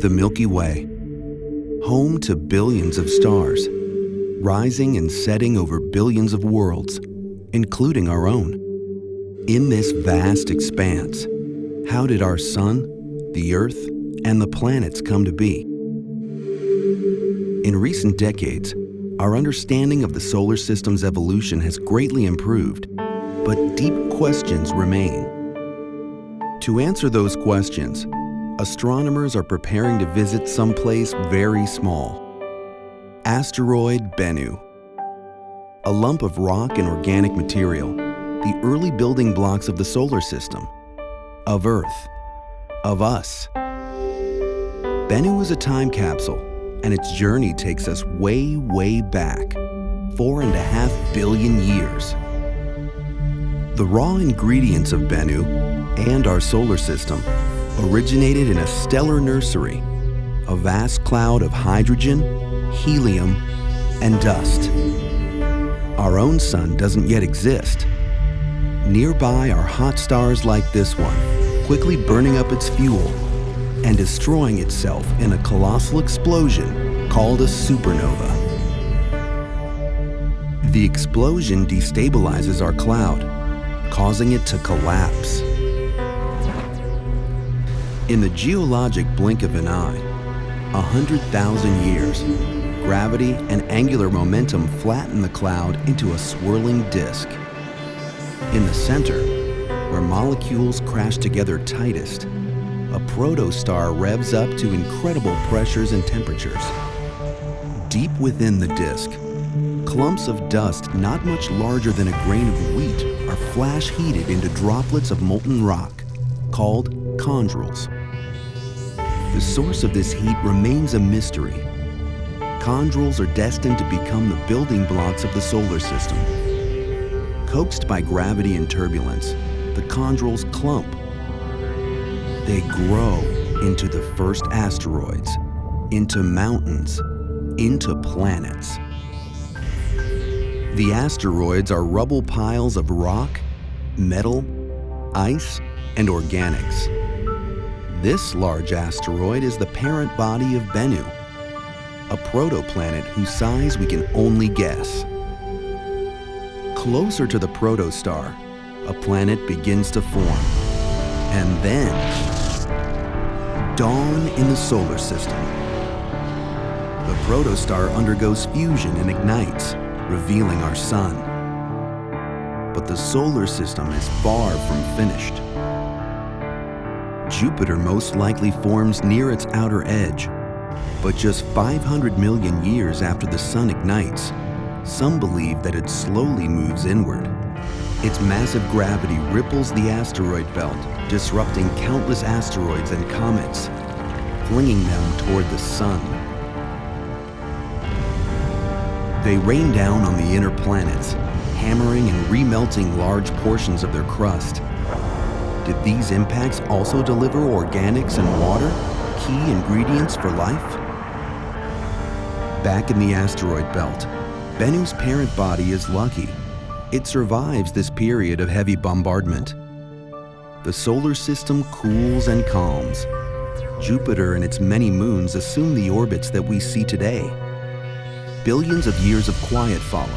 The Milky Way, home to billions of stars, rising and setting over billions of worlds, including our own. In this vast expanse, how did our sun, the Earth, and the planets come to be? In recent decades, our understanding of the solar system's evolution has greatly improved, but deep questions remain. To answer those questions, astronomers are preparing to visit someplace very small. Asteroid Bennu. A lump of rock and organic material, the early building blocks of the solar system, of Earth, of us. Bennu is a time capsule, and its journey takes us way, way back, 4.5 billion years. The raw ingredients of Bennu and our solar system originated in a stellar nursery, a vast cloud of hydrogen, helium, and dust. Our own sun doesn't yet exist. Nearby are hot stars like this one, quickly burning up its fuel and destroying itself in a colossal explosion called a supernova. The explosion destabilizes our cloud, causing it to collapse. In the geologic blink of an eye, 100,000 years, gravity and angular momentum flatten the cloud into a swirling disk. In the center, where molecules crash together tightest, a protostar revs up to incredible pressures and temperatures. Deep within the disk, clumps of dust not much larger than a grain of wheat are flash heated into droplets of molten rock, called chondrules. The source of this heat remains a mystery. Chondrules are destined to become the building blocks of the solar system. Coaxed by gravity and turbulence, the chondrules clump. They grow into the first asteroids, into mountains, into planets. The asteroids are rubble piles of rock, metal, ice, and organics. This large asteroid is the parent body of Bennu, a protoplanet whose size we can only guess. Closer to the protostar, a planet begins to form, and then dawn in the solar system. The protostar undergoes fusion and ignites, revealing our sun. But the solar system is far from finished. Jupiter most likely forms near its outer edge, but just 500 million years after the sun ignites, some believe that it slowly moves inward. Its massive gravity ripples the asteroid belt, disrupting countless asteroids and comets, flinging them toward the sun. They rain down on the inner planets, hammering and remelting large portions of their crust. Did these impacts also deliver organics and water, key ingredients for life? Back in the asteroid belt, Bennu's parent body is lucky. It survives this period of heavy bombardment. The solar system cools and calms. Jupiter and its many moons assume the orbits that we see today. Billions of years of quiet follow,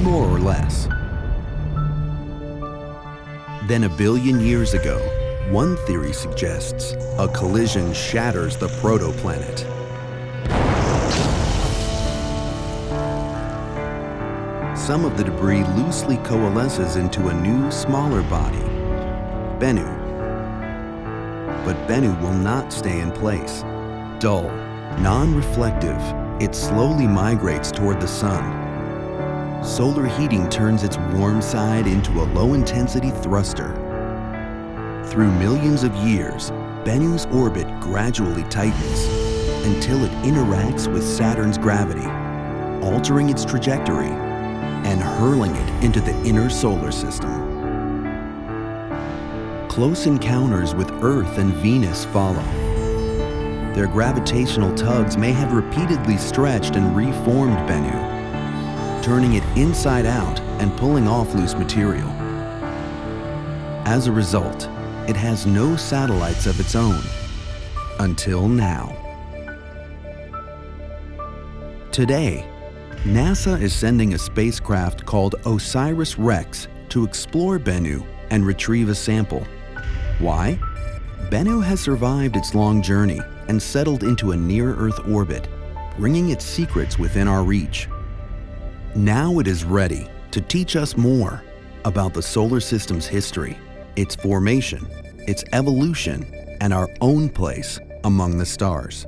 more or less. Then 1 billion years ago, one theory suggests a collision shatters the protoplanet. Some of the debris loosely coalesces into a new, smaller body, Bennu. But Bennu will not stay in place. Dull, non-reflective, it slowly migrates toward the sun. Solar heating turns its warm side into a low-intensity thruster. Through millions of years, Bennu's orbit gradually tightens until it interacts with Saturn's gravity, altering its trajectory and hurling it into the inner solar system. Close encounters with Earth and Venus follow. Their gravitational tugs may have repeatedly stretched and reformed Bennu, turning it inside out and pulling off loose material. As a result, it has no satellites of its own. Until now. Today, NASA is sending a spacecraft called OSIRIS-REx to explore Bennu and retrieve a sample. Why? Bennu has survived its long journey and settled into a near-Earth orbit, bringing its secrets within our reach. Now it is ready to teach us more about the solar system's history, its formation, its evolution, and our own place among the stars.